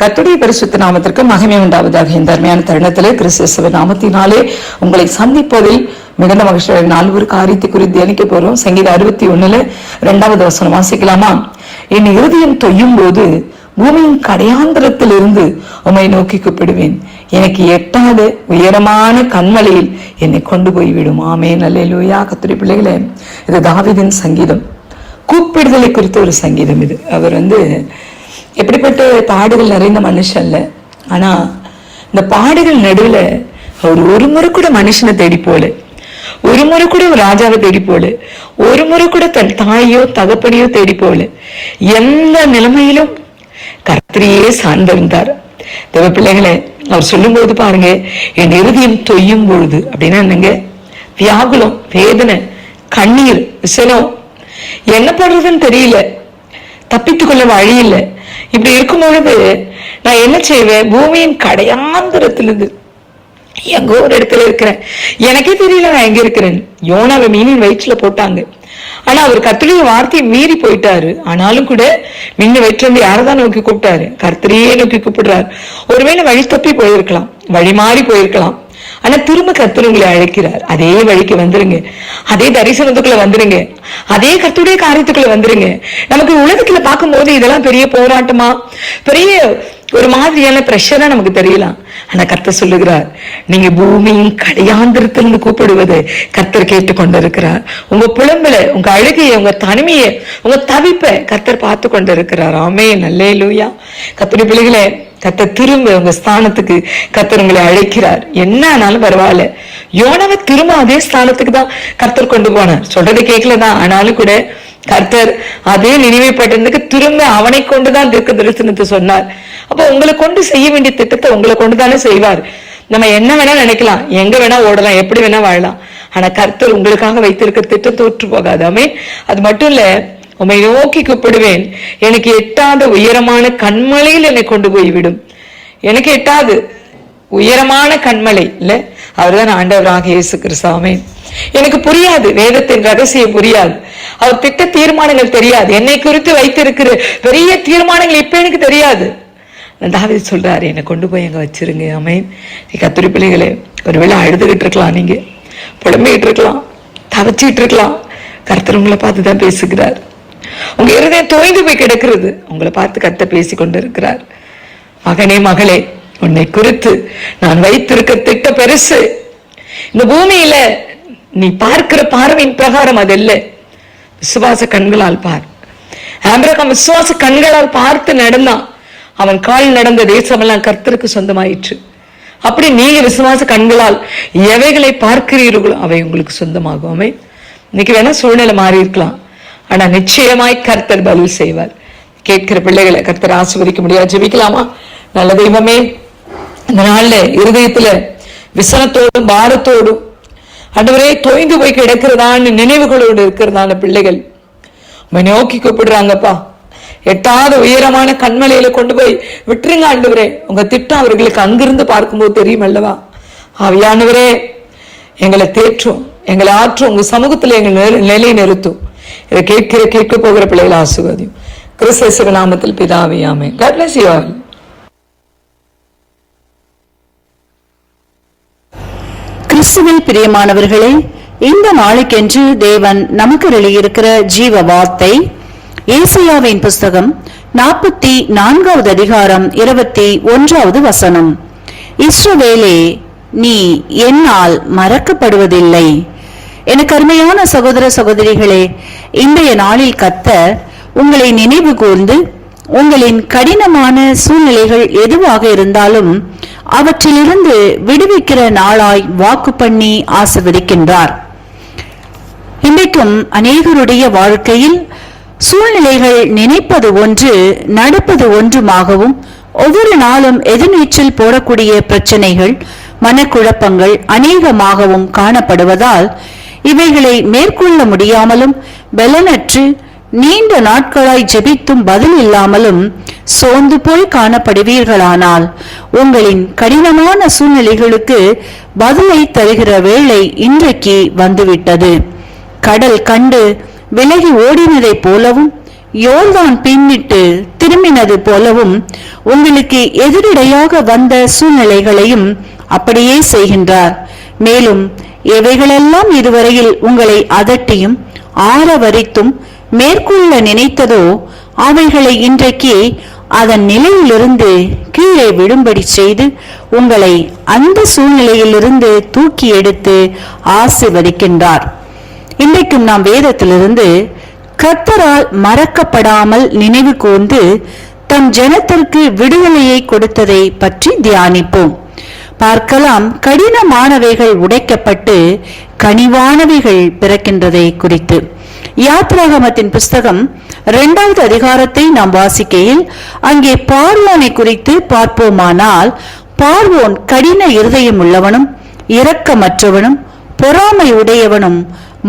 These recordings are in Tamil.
கர்த்தருடைய பரிசுத்த நாமத்திற்கு மகிமை உண்டாவதாக. இந்த அருமையான தருணத்திலே கிறிஸ்து நாமத்தினாலே உங்களை சந்திப்பதில் மிகுந்த மகிழ்ச்சியான நாள் ஒரு காரியத்தை குறித்து தியானிக்க போறோம். சங்கீதம் 61 2வது வசனம் வாசிக்கலாமா? என் இருதயம் தொய்யும் போது பூமியின் கடையாந்திரத்தில் இருந்து உம்மை நோக்கி கூப்பிடுவேன். எனக்கு எட்டாத உயரமான கண்மலையில் என்னை கொண்டு போய்விடும். ஆமென், அல்லேலூயா. கர்த்தருடைய பிள்ளைகளே, இது தாவீதின் சங்கீதம், கூப்பிடுதலை குறித்த ஒரு சங்கீதம். இது அவர் எப்படிப்பட்ட பாடுகள் நிறைந்த மனுஷன்ல, ஆனா இந்த பாடுகள் நடுவில் அவர் ஒரு முறை கூட மனுஷனை தேடி போல, ஒரு முறை கூட ஒரு ராஜாவை தேடி போல, ஒரு முறை கூட தன் தாயோ தகப்பனையோ தேடி போல, எந்த நிலைமையிலும் கர்த்தரையே சார்ந்திருந்தார். தேவ பிள்ளைகளை, அவர் சொல்லும் போது பாருங்க, என் இருதயம் தொய்யும் பொழுது அப்படின்னா என்னங்க? வியாகுலம், வேதனை, கண்ணீர், விசனம், என்ன பண்றதுன்னு தெரியல, தப்பித்துக் கொள்ள வழி இல்லை. இப்படி இருக்கும் பொழுது நான் என்ன செய்வேன்? பூமியின் கடையாந்திரத்திலிருந்து எங்க ஒரு இடத்துல இருக்கிறேன், எனக்கே தெரியல நான் எங்க இருக்கிறேன். யோனாவை மீனின் வயிற்றுல போட்டாங்க, ஆனா அவர் கர்த்தருடைய வார்த்தையை மீறி போயிட்டாரு. ஆனாலும் கூட மீன் வயிற்று யாரதான் நோக்கி கூப்பிட்டாரு? கர்த்தரையே நோக்கி கூப்பிடுறாரு. ஒருவேளை வழி தப்பி போயிருக்கலாம், வழி மாறி போயிருக்கலாம், ஆனா திரும்ப கர்த்தர் உங்களை அழைக்கிறார். அதே வழிக்கு வந்துருங்க, அதே தரிசனத்துக்குள்ள வந்துருங்க, அதே கர்த்தருடைய காரியத்துக்குள்ள வந்துருங்க. நமக்கு உலகத்துல பார்க்கும் போது இதெல்லாம் பெரிய போராட்டமா, பெரிய ஒரு மாதிரியான பிரஷரா நமக்கு தெரியலாம். ஆனா கர்த்தர் சொல்லுகிறார், நீங்க பூமியின் கடையாந்திரத்திலிருந்து கூப்பிடுவது கர்த்தர் கேட்டுக்கொண்டிருக்கிறார். உங்க புலம்பல, உங்க அழுகைய, உங்க தனிமைய, உங்க தவிப்ப கர்த்தர் பார்த்து கொண்டிருக்கிறார். ஆமென், அல்லேலூயா. கர்த்தருடைய பிள்ளைகளே, கர்த்தர் திரும்ப உங்க ஸ்தானத்துக்கு கர்த்தர் உங்களை அழைக்கிறார். என்ன ஆனாலும் பரவாயில்ல. யோனாவை திரும்ப அதே ஸ்தானத்துக்கு தான் கர்த்தர் கொண்டு போனார். சொல்றதை கேட்கலதான், ஆனாலும் கூட கர்த்தர் அதே நினைவுப்பட்டதுக்கு திரும்ப அவனை கொண்டுதான் தீர்க்க தரிசனத்தை சொன்னார். அப்ப உங்களை கொண்டு செய்ய வேண்டிய திட்டத்தை உங்களை கொண்டுதானே செய்வார். நம்ம என்ன வேணா நினைக்கலாம், எங்க வேணா ஓடலாம், எப்படி வேணா வாழலாம், ஆனா கர்த்தர் உங்களுக்காக வைத்திருக்க திட்டம் தோற்று போகாதாமே. அது மட்டும் இல்ல, உம்மை நோக்கி கூப்பிடுவேன், எனக்கு எட்டாத உயரமான கண்மலையில் என்னை கொண்டு போய்விடும். எனக்கு எட்டாது உயரமான கண்மலை இல்ல, அவர்தான் ஆண்டவராக இயேசு கிறிஸ்து. எனக்கு புரியாது, வேதத்தின் ரகசியம் புரியாது, அவர் திட்ட தீர்மானங்கள் தெரியாது, என்னை குறித்து வைத்திருக்கிற பெரிய தீர்மானங்கள் இப்ப எனக்கு தெரியாது. தாவீது சொல்றாரு, என்னை கொண்டு போய் அங்க வச்சிருங்க. ஆமென். கர்த்தருடைய பிள்ளைகளே, ஒருவேளை அழுதுகிட்டு இருக்கலாம், நீங்க புலம்பிக்கிட்டு இருக்கலாம், தவச்சிட்டு இருக்கலாம். கர்த்தர் உங்களை பார்த்துதான் பேசுகிறார். உங்க இருதயம் தோய்ந்து போய் கிடக்கிறது, உங்களை பார்த்து கர்த்தர் பேசி கொண்டு இருக்கிறார். மகனே, மகளே, உன்னை குறித்து நான் வைத்திருக்க திட்ட பெருசு. இந்த பூமியில நீ பார்க்கிற பார்வையின் பிரகாரம் அது இல்ல, விசுவாச கண்களால் பார். ஆபிரகாம் விசுவாச கண்களால் பார்த்து நடந்தான். அவன் கால் நடந்த தேசமெல்லாம் கர்த்தருக்கு சொந்தமாயிற்று. அப்படி நீங்க விசுவாச கண்களால் எவைகளை பார்க்கிறீர்களோ அவை உங்களுக்கு சொந்தமாகும். இன்னைக்கு வேணா சூழ்நிலை மாறி இருக்கலாம், ஆனா நிச்சயமாய் கர்த்தர் பதில் செய்வார். கேட்கிற பிள்ளைகளை கர்த்தர் ஆசீர்வதிக்க முடியாது. ஜெபிக்கலாமா? நல்ல தெய்வமே, இந்த நாள்ல இருதயத்துல விசனத்தோடும் பாரத்தோடும் ஆண்டவரே தோய்ந்து போய் கிடக்கிறதான நினைவுகளோடு இருக்கிறதான பிள்ளைகள் உம்மை நோக்கி கூப்பிடுறாங்கப்பா. எட்டாத உயரமான கண்மலையில கொண்டு போய் விட்டுருங்க ஆண்டவரே. உங்க திட்டம் அவர்களுக்கு அங்கிருந்து பார்க்கும்போது தெரியும் அல்லவா? ஆவியானவரே, எங்களை தேற்றும், எங்களை ஆற்றும், உங்க சமூகத்துல எங்களை நிலை நிறுத்தும். இதை கேட்க போகிற பிள்ளைகளை ஆசீர்வதியும். கிறிஸ்து நாமத்தில் பிதாவே, ஆமென். God bless you all. கிறிஸ்துவில் பிரியமானவர்களே, இந்த நாளுக்கென்று தேவன் நமக்கு எழுதியிருக்கிற ஜீவ வார்த்தை ஏசாயாவின் புஸ்தகம் 44வது அதிகாரம் 21வது வசனம். இஸ்ரவேலே, நீ என்னால் மறக்கப்படுவதில்லை. எனக்கு அருமையான சகோதர சகோதரிகளே, இன்றைய நாளில் கர்த்தர் உங்களை நினைவு கூர்ந்து உங்களின் கடினமான சூழ்நிலைகள் எதுவாக இருந்தாலும் அவற்றிலிருந்து விடுவிக்கிற நாளாய் வாக்கு பண்ணி ஆசீர்வதிக்கின்றார். இன்றைக்கும் அநேகருடைய வாழ்க்கையில் சூழ்நிலைகள் நினைப்பது ஒன்று, நடப்பது ஒன்றுமாகவும், ஒவ்வொரு நாளும் எதிர்நீச்சல் போடக்கூடிய பிரச்சனைகள், மனக்குழப்பங்கள் அநேகமாகவும் காணப்படுவதால் இவைகளை மேற்கொள்ள முடியாமலும் பலனற்று நீண்ட நாட்களாய் ஜெபித்தும் பதில் இல்லாமலும் சோர்ந்து போய் காணப்படுவீர்களானால் உங்களின் கடினமான சூழ்நிலைகளுக்கு பதிலை தருகிற வேளை இன்றைக்கு வந்துவிட்டது. கடல் கண்டு விலகி ஓடினதை போலவும் யோர்தான் பின்னிட்டு திரும்பினது போலவும் உங்களுக்கு எதிரடையாக வந்த சூழ்நிலைகளையும் அப்படியே செய்கின்றார். மேலும் எவைகளெல்லாம் இதுவரையில் உங்களை அதட்டியும் ஆரவரித்தும் மேற்கொள்ள நினைத்ததோ அவைகளை இன்றைக்கு அதன் நிலையிலிருந்து கீழே விழும்படி செய்து உங்களை அந்த சூழ்நிலையிலிருந்து தூக்கி எடுத்து ஆசீர்வதிக்கின்றார். இன்றைக்கும் நாம் வேதத்திலிருந்து கர்த்தரால் மறக்கப்படாமல் நினைவு கூர்ந்து தம் ஜனத்திற்கு விடுதலையை கொடுத்ததை பற்றி தியானிப்போம். பார்க்கலாம், கடினமானவைகள் உடைக்கப்பட்டு கனிவானவைகள் பிறக்கின்றதை குறித்து. யாத்ராகமத்தின் புஸ்தகம் 2வது அதிகாரத்தை நாம் வாசிக்கையில் அங்கே பார்வோனை குறித்து பார்ப்போமானால், பார்வோன் கடின இருதயம் உள்ளவனும் இரக்கமற்றவனும் பொறாமை உடையவனும்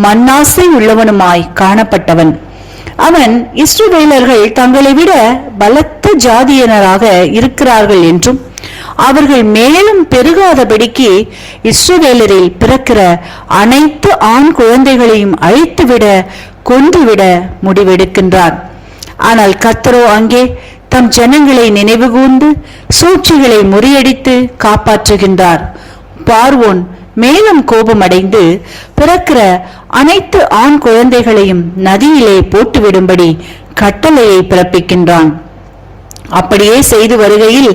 மண்ணாசை உள்ளவனுமாய் காணப்பட்டவன். அவன் இஸ்ரவேலர்கள் தங்களை விட பலத்த ஜாதியினராக இருக்கிறார்கள் என்றும் அவர்கள் மேலும் பெருகாதபடிக்கு இஸ்ரவேலரில் பிறக்கிற அனைத்து ஆண் குழந்தைகளையும் அழித்துவிட கொன்றுவிட முடிவெடுக்கின்றார். ஆனால் கர்த்தரோ அங்கே தம் ஜனங்களை நினைவு கூர்ந்து சூழ்ச்சிகளை முறியடித்து காப்பாற்றுகின்றார். பார்வோன் மேலும் கோபமடைந்து பிறக்கிற அனைத்து ஆண் குழந்தைகளையும் நதியிலே போட்டுவிடும்படி கட்டளையை பிறப்பிக்கின்றான். அப்படியே செய்து வருகையில்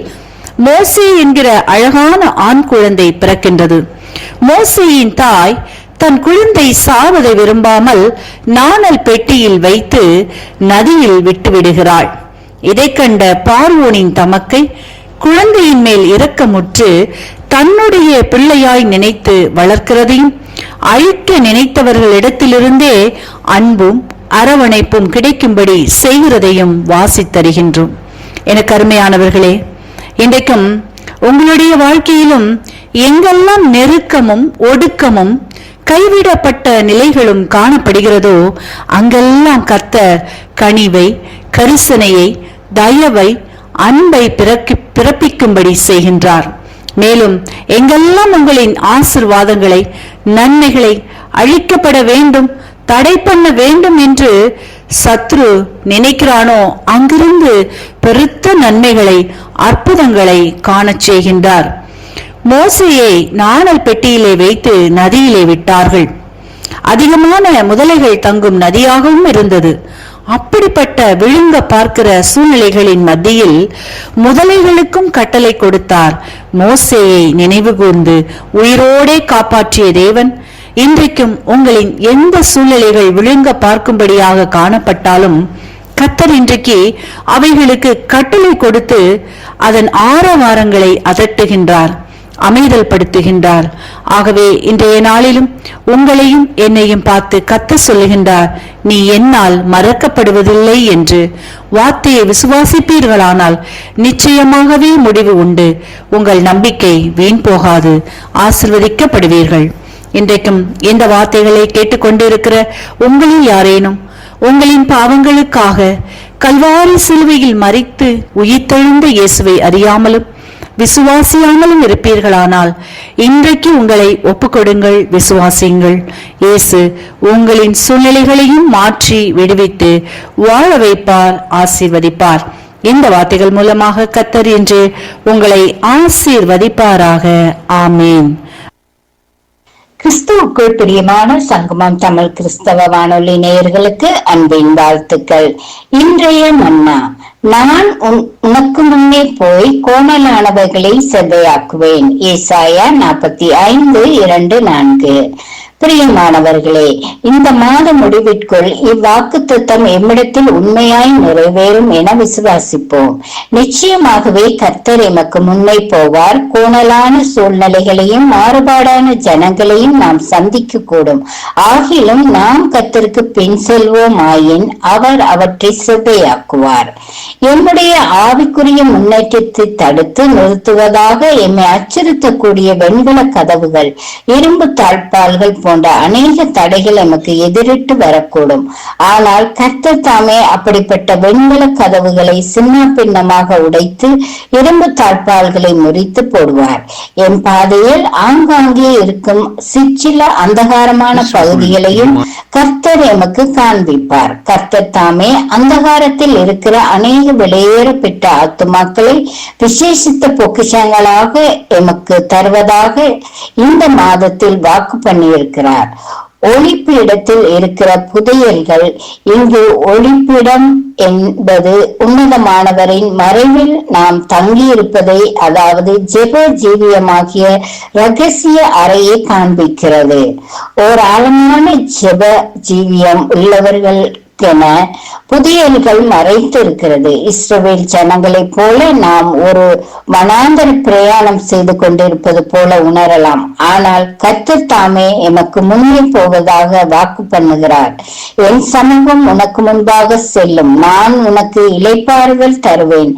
மோசே என்கிற அழகான ஆண் குழந்தை பிறக்கின்றது. மோசேயின் தாய் தன் குழந்தை சாவதை விரும்பாமல் நாணல் பெட்டியில் வைத்து நதியில் விட்டுவிடுகிறாள். இதை கண்ட பார்வோனின் தமக்கை குழந்தையின் மேல் இரக்கமுற்று தன்னுடைய பிள்ளையாய் நினைத்து வளர்க்கிறதையும் அழிக்க நினைத்தவர்களிடத்திலிருந்தே அன்பும் அரவணைப்பும் கிடைக்கும்படி செய்கிறதையும் வாசித்தருகின்றோம். எனக்கு அருமையானவர்களே, இன்றைக்கும் உங்களுடைய வாழ்க்கையிலும் எங்கெல்லாம் நெருக்கமும் ஒடுக்கமும் கைவிடப்பட்ட நிலைகளும் காணப்படுகிறதோ அங்கெல்லாம் கர்த்தர் கனிவை, கரிசனையை, தயவை, அன்பை பிறப்பிக்கும்படி செய்கின்றார். மேலும் எங்கெல்லாம் உங்களின் ஆசீர்வாதங்களை, நன்மைகளை அழிக்கப்பட வேண்டும், தடை பண்ண வேண்டும் என்று சத்ரு நினைக்கிறானோ அங்கிருந்து பெருத்த நன்மைகளை, அற்புதங்களை காணச் செய்கின்றார். மோசேயை நாணல் பெட்டியிலே வைத்து நதியிலே விட்டார்கள். அதிகமான முதலைகள் தங்கும் நதியாகவும் இருந்தது. அப்படிப்பட்ட விழுங்க பார்க்கிற சூழ்நிலைகளின் மத்தியில் முதலைகளுக்கும் கட்டளை கொடுத்தார். மோசேயை நினைவு கூர்ந்து உயிரோடே காப்பாற்றிய தேவன் இன்றைக்கும் உங்களின் எந்த சூழ்நிலைகள் விழுங்க பார்க்கும்படியாக காணப்பட்டாலும் கர்த்தர் இன்றைக்கு அவைகளுக்கு கட்டளை கொடுத்து அதன் ஆரவாரங்களை அதட்டுகின்றார், அமைதல் படுத்துகின்றார். ஆகவே இன்றைய நாளிலும் உங்களையும் என்னையும் பார்த்து கர்த்தர் சொல்லுகின்றார், நீ என்னால் மறக்கப்படுவதில்லை என்று. வார்த்தையை விசுவாசிப்பீர்களானால் நிச்சயமாகவே முடிவு உண்டு. உங்கள் நம்பிக்கை வீண் போகாது, ஆசீர்வதிக்கப்படுவீர்கள். இன்றைக்கும் இந்த வார்த்தைகளை கேட்டுக்கொண்டிருக்கிற உங்களில் யாரேனும் உங்களின் பாவங்களுக்காக கல்வாரி சிலுவையில் மரித்து உயிர்த்தெழுந்த இயேசுவை அறியாமலும் விசுவாசியாமலும் இருப்பீர்களானால் இன்றைக்கு உங்களை ஒப்புக்கொடுங்கள், விசுவாசியுங்கள். இயேசு உங்களின் சூழ்நிலைகளையும் மாற்றி விடுவித்து வாழ வைப்பார், ஆசீர்வதிப்பார். இந்த வார்த்தைகள் மூலமாக கர்த்தர் என்று உங்களை ஆசீர்வதிப்பாராக. ஆமேன். கிறிஸ்துவுக்குள் பிரியமான சங்கமம் தமிழ் கிறிஸ்தவ வானொலி நேயர்களுக்கு அன்பின் வாழ்த்துக்கள். இன்றைய மன்னா, நான் உனக்கு முன்னே போய் கோணலானவைகளை செவ்வையாக்குவேன். ஏசாயா 45:2-4. பிரியமானவர்களே, இந்த மாத முடிவிற்குள் இவ்வாக்குத்தத்தம் எம்மிடத்தில் உண்மையாய் நிறைவேறும் என விசுவாசிப்போம். நிச்சயமாகவே கர்த்தர் எமக்கு முன்னே போவார். கோணலான சூழ்நிலைகளையும் மாறுபாடான ஜனங்களையும் நாம் சந்திக்க கூடும். ஆகிலும் நாம் கர்த்தருக்கு பின் செல்வோம் ஆயின் அவர் அவற்றை செவ்வையாக்குவார். எம்முடைய ஆவிக்குரிய முன்னேற்றத்தை தடுத்து நிறுத்துவதாக எம்மை அச்சுறுத்தக்கூடிய வெண்கல கதவுகள், இரும்பு தாழ்பால்கள் போன்ற அநேக தடைகள் நமக்கு எதிரிட்டு வரக்கூடும். ஆனால் கர்த்தர் தாமே அப்படிப்பட்ட வெண்கல கதவுகளை சின்ன பின்னமாக உடைத்து இரும்பு தாழ்பால்களை முறித்து போடுவார். என் பாதையில் ஆங்காங்கே இருக்கும் சிற்சில அந்தகாரமான பகுதிகளையும் கர்த்தர் எமக்கு காண்பிப்பார். கர்த்தர் தாமே அந்தகாரத்தில் இருக்கிற அநேக வெளியேற பெற்ற ஆத்துமாக்களை விசேஷித்த பொக்கிஷங்களாக எமக்கு தருவதாக இந்த மாதத்தில் வாக்கு பண்ணியிருக்கிறார். ஒளிப்பீடத்தில் இருக்கிற புதையல்கள் இங்கு ஒளிப்பிடம் என்பது உன்னதமானவரின் மறைவில் நாம் தங்கியிருப்பதை, அதாவது ஜெப ஜீவியமாகிய ரகசிய அறையை காண்பிக்கிறது. ஓர் ஆழமான ஜெப ஜீவியம் உள்ளவர்கள் புதையல்கள் மறைத்து இருக்கிறது. இஸ்ரவேல் ஜனங்களைப் போல நாம் ஒரு வனாந்தர பிரயாணம் செய்து கொண்டிருப்பது போல உணரலாம். ஆனால் கர்த்தர் தாமே எமக்கு முன்னே போவதாக வாக்கு பண்ணுகிறார். என் சமூகம் உனக்கு முன்பாக செல்லும், நான் உனக்கு இளைப்பாறுதல் தருவேன்.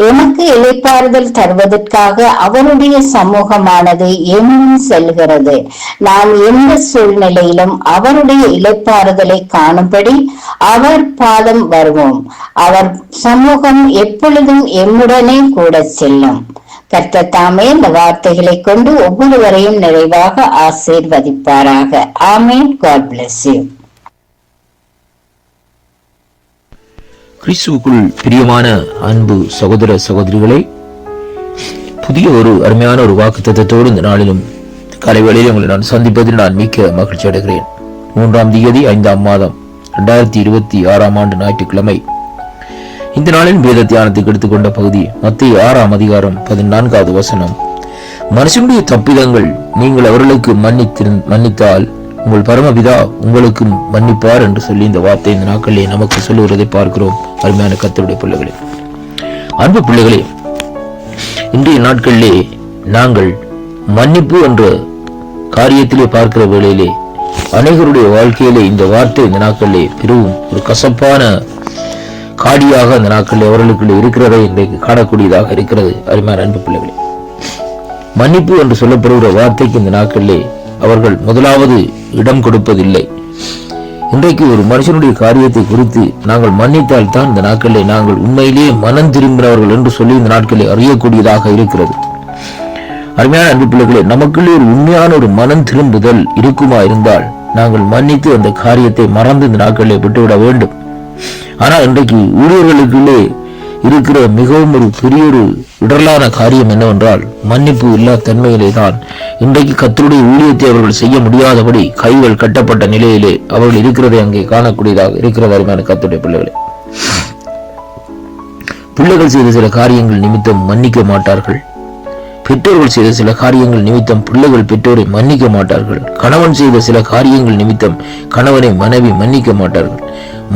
எமக்கு இளைப்பாறுதல் தருவதற்காக அவருடைய சமூகமானது எம்முன் செல்கிறது. நாம் எந்த சூழ்நிலையிலும் அவருடைய இளைப்பாறுதலை காணும்படி அவர் பாதம் வருவோம். அவர் சமூகம் எப்பொழுதும் எம்முடனே கூட செல்லும். கர்த்தர் தாமே இந்த வார்த்தைகளை கொண்டு ஒவ்வொருவரையும் நிறைவாக ஆசீர்வதிப்பாராக. ஆமென். God bless you. கிறிஸ்துவுக்குள் பிரியமான அன்பு சகோதர சகோதரிகளே, புதிய ஒரு அருமையான ஒரு வாக்குத்தத்தத்தோடு இந்த நாளிலும் காலை வேளையில் உங்களை நான் சந்திப்பதில் நான் மிக்க மகிழ்ச்சி அடைகிறேன். 3ஆம் தேதி 5ஆம் மாதம் 2026ஆம் ஆண்டு ஞாயிற்றுக்கிழமை. இந்த நாளின் வேத தியானத்துக்கு எடுத்துக்கொண்ட பகுதி மத்தேயு 6ஆம் அதிகாரம் 14வது வசனம். மனுஷனுடைய தப்பிதங்கள் நீங்கள் அவர்களுக்கு மன்னித்தால் உங்கள் பரமபிதா உங்களுக்கு மன்னிப்பார் என்று சொல்லி இந்த வார்த்தை இந்த நாட்களிலே நமக்கு சொல்லுவதை பார்க்கிறோம். அருமையான கர்த்தருடைய பிள்ளைகளே, அன்பு பிள்ளைகளே, இன்றைய நாட்களிலே நாங்கள் மன்னிப்பு என்ற காரியத்திலே பார்க்கிற வேளையிலே அநேகருடைய வாழ்க்கையிலே இந்த வார்த்தை இந்த நாட்களிலே பெரும் ஒரு கசப்பான காடியாக இந்த நாட்களில் அவர்களுக்கு இருக்கிறதை இன்றைக்கு காணக்கூடியதாக இருக்கிறது. அருமையான அன்பு பிள்ளைகளே, மன்னிப்பு என்று சொல்லப்படுகிற வார்த்தைக்கு இந்த நாட்களிலே அவர்கள் முதலாவது இடம் கொடுப்பதில்லை. இன்றைக்கு ஒரு மனுஷனுடைய காரியத்தை குறித்து நாங்கள் மன்னித்தால் தான் இந்த நாட்களிலே நாங்கள் உண்மையிலேயே மனம் திரும்பினவர்கள் என்று சொல்லி இந்த நாட்களிலே அறியக்கூடியதாக இருக்கிறது. அருமையான அன்பு பிள்ளைகளே, நமக்குள்ளே ஒரு உண்மையான ஒரு மனம் திரும்புதல் இருக்குமா இருந்தால் நாங்கள் மன்னித்து அந்த காரியத்தை மறந்து இந்த நாட்களிலே விட்டுவிட வேண்டும். ஆனால் இன்றைக்கு ஊழியர்களுக்குள்ளே இருக்கிற மிகவும் ஒரு பெரிய ஒரு இடரலான காரியம் என்னவென்றால் மன்னிப்பு இல்லா தன்மையிலே தான் இன்றைக்கு கர்த்தருடைய ஊழியத்தை அவர்கள் செய்ய முடியாதபடி கைகள் கட்டப்பட்ட நிலையிலே அவர்கள் இருக்கிறதை அங்கே காணக்கூடியதாக இருக்கிறது. அருமையான கர்த்தருடைய பிள்ளைகளே, பிள்ளைகள் செய்த சில காரியங்கள் நிமித்தம் மன்னிக்க மாட்டார்கள். பெற்றோர்கள் செய்த சில காரியங்கள் நிமித்தம் பிள்ளைகள் பெற்றோரை மன்னிக்க மாட்டார்கள். கணவன் செய்த சில காரியங்கள் நிமித்தம் கணவனை மனைவி மன்னிக்க மாட்டார்கள்.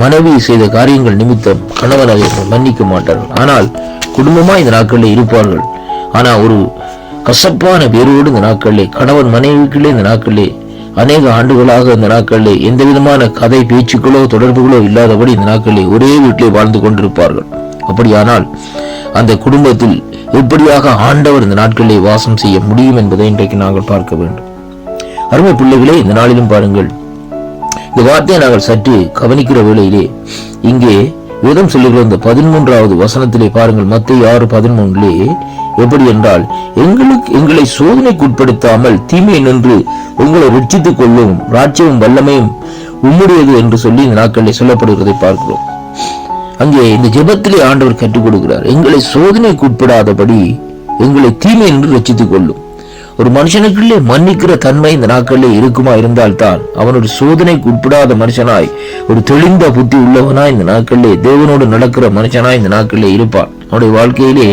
மனைவி செய்த காரியங்கள் நிமித்தம் கணவன் அதை மன்னிக்க மாட்டார்கள். ஆனால் குடும்பமா இந்த நாட்களில் இருப்பார்கள். ஆனா ஒரு கசப்பான வேரோடு இந்த நாட்களிலே கணவன் மனைவிக்குள்ளே இந்த நாட்களிலே அநேக ஆண்டுகளாக இந்த நாட்களிலே எந்த விதமான கதை பேச்சுக்களோ தொடர்புகளோ இல்லாதபடி இந்த நாட்களிலே ஒரே வீட்டிலே வாழ்ந்து கொண்டிருப்பார்கள். அப்படியானால் அந்த குடும்பத்தில் எப்படியாக ஆண்டவர் இந்த நாட்களிலே வாசம் செய்ய முடியும் என்பதை இன்றைக்கு நாங்கள் பார்க்க வேண்டும். அருமை பிள்ளைகளே, இந்த நாளிலும் பாருங்கள், இந்த வார்த்தையை நாங்கள் சற்று கவனிக்கிற வேளையிலே இங்கே வேதம் சொல்லுகிற இந்த 13வது வசனத்திலே பாருங்கள், மத்தேயு 6:13 எப்படி என்றால், எங்களை சோதனைக்கு உட்படுத்தாமல் தீமையை நின்று உங்களை ரட்சித்துக் கொள்ளும் ராஜ்யமும் வல்லமையும் உம்முடையது என்று சொல்லி இந்த நாட்களிலே சொல்லப்படுகிறதை பார்க்கிறோம். அங்கே இந்த ஜெபத்திலே ஆண்டவர் கற்றுக் கொடுக்கிறார், எங்களை சோதனைக்கு உட்படாதபடி எங்களை தீமை என்று ரட்சித்துக் கொள்ளும். ஒரு மனுஷனுக்குள்ளே மன்னிக்கிற தன்மை இந்த நாட்களிலே இருக்குமா இருந்தால்தான் அவன் ஒரு சோதனைக்கு உட்படாத மனுஷனாய், ஒரு தெளிந்த புத்தி உள்ளவனாய் இந்த நாட்களிலே தேவனோடு நடக்கிற மனுஷனாய் இந்த நாட்களிலே இருப்பான். அவனுடைய வாழ்க்கையிலே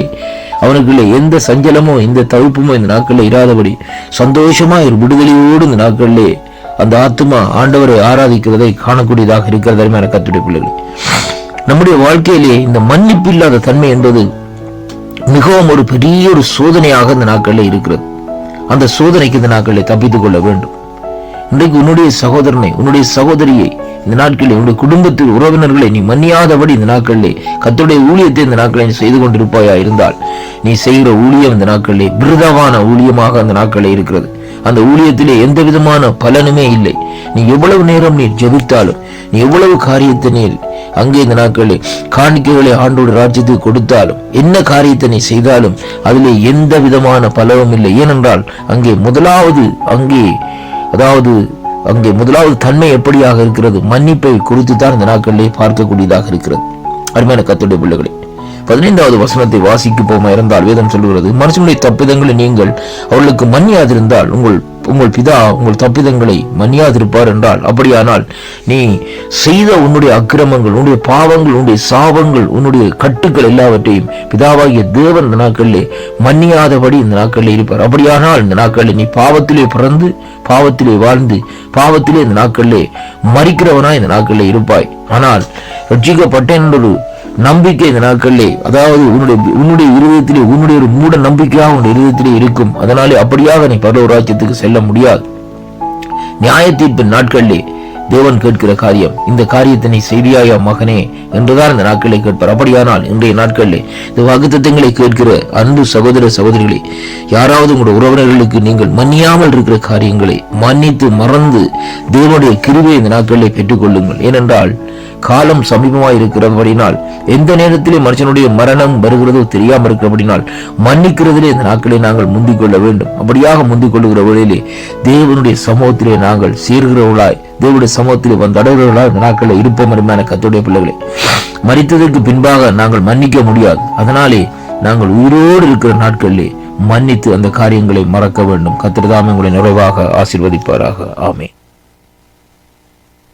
அவனுக்குள்ளே எந்த சஞ்சலமோ எந்த தவிப்புமோ இந்த நாட்களிலே இராதபடி சந்தோஷமாய் ஒரு விடுதலையோடு இந்த நாட்களிலே அந்த ஆத்துமா ஆண்டவரை ஆராதிக்கிறதை காணக்கூடியதாக இருக்கிறது. அருமையான கர்த்தருடைய பிள்ளைகளே, நம்முடைய வாழ்க்கையிலே இந்த மன்னிப்பு இல்லாத தன்மை என்பது மிகவும் ஒரு பெரிய ஒரு சோதனையாக இந்த நாட்களிலே இருக்கிறது. அந்த சோதனைக்கு இந்த நாட்களை தப்பித்துக் கொள்ள வேண்டும். இன்றைக்கு உன்னுடைய சகோதரனை, உன்னுடைய சகோதரியை இந்த நாட்களில் உன்னுடைய குடும்பத்தில் உறவினர்களை நீ மன்னியாதபடி இந்த நாட்களிலே கர்த்தருடைய ஊழியத்தை இந்த நாட்களில் நீ செய்து கொண்டிருப்பாயா இருந்தால் நீ செய்கிற ஊழியம் இந்த நாட்களிலே விருதமான ஊழியமாக அந்த நாட்களில் இருக்கிறது. அந்த ஊழியத்திலே எந்த விதமான பலனுமே இல்லை. நீ எவ்வளவு நேரம் நீ ஜெபித்தாலும், நீ எவ்வளவு காரியத்தை நீ அங்கே இந்த நாட்களில் காணிக்கைகளை ஆண்டோடு ராஜ்யத்துக்கு கொடுத்தாலும், என்ன காரியத்தை நீ செய்தாலும் அதிலே எந்த விதமான பலனும் இல்லை. ஏனென்றால் அங்கே முதலாவது தன்மை எப்படியாக இருக்கிறது? மன்னிப்பை குறித்து தான் இந்த நாட்களிலே பார்க்கக்கூடியதாக இருக்கிறது. அருமையான கர்த்தருடைய பிள்ளைகளே, 15வது வசனத்தை வாசிக்க போமா இருந்தால் வேதம் சொல்லுகிறது, மனுஷனுடைய தப்பிதங்களை நீங்கள் அவர்களுக்கு மன்னியாதிருந்தால் உங்கள் பிதா உங்கள் தப்பிதங்களை மன்னியாதிருப்பார் என்றால், அப்படியானால் நீ செய்த உன்னுடைய அக்கிரமங்கள், உன்னுடைய பாவங்கள், உன்னுடைய சாபங்கள், உன்னுடைய கட்டுக்கள் எல்லாவற்றையும் பிதாவாகிய தேவன் இந்த நாட்களிலே மன்னியாதபடி இந்த நாட்களில் இருப்பார். அப்படியானால் இந்த நாட்களில் நீ பாவத்திலே பிறந்து பாவத்திலே வாழ்ந்து பாவத்திலே இந்த நாட்களிலே மரிக்கிறவனா இந்த நாட்களில் இருப்பாய். ஆனால் ரட்சிக்கப்பட்டேன் என்ற நம்பிக்கை இந்த நாட்களிலே, அதாவது உன்னுடைய இருதயத்திலே உன்னுடைய ஒரு மூட நம்பிக்கையாக உன்னுடைய இருதயத்திலே இருக்கும். அதனாலே அப்படியாக நீ பரலோக ராஜ்யத்துக்கு செல்ல முடியாது. நியாய தீர்ப்பின் நாட்களிலே தேவன் கேட்கிற காரியம், இந்த காரியத்தை நீ செய்தியாயா மகனே என்றுதான் இந்த நாட்களை கேட்பார். அப்படியானால் இன்றைய நாட்களிலே இந்த வாக்குத்தத்தங்களை கேட்கிற அன்பு சகோதர சகோதரிகளே, யாராவது உங்களுடைய உறவினர்களுக்கு நீங்கள் மன்னியாமல் இருக்கிற காரியங்களை மன்னித்து மறந்து தேவனுடைய கிருபையை இந்த நாட்களிலே பெற்றுக் கொள்ளுங்கள். ஏனென்றால் காலம் சமீபமாய் இருக்கிறபடினால், எந்த நேரத்திலே மனுஷனுடைய மரணம் வருகிறதோ தெரியாமல் இருக்கிறபடினால் மன்னிக்கிறதிலே இந்த நாட்களை நாங்கள் முந்திக் கொள்ள வேண்டும். அப்படியாக முந்திக் கொள்ளுகிற வேளையிலே தேவனுடைய சமூகத்திலே நாங்கள் சீர்கிறவர்களாய், தேவனுடைய சமூகத்திலே வந்தடைவர்களாய் இந்த நாட்களில் இருப்போம். அருமையான கர்த்தருடைய பிள்ளைகளே, மரித்ததற்கு பின்பாக நாங்கள் மன்னிக்க முடியாது. அதனாலே நாங்கள் உயிரோடு இருக்கிற நாட்களிலே மன்னித்து அந்த காரியங்களை மறக்க வேண்டும். கர்த்தர் தாமே உங்களை நிறைவாக ஆசீர்வதிப்பாராக. ஆமென்.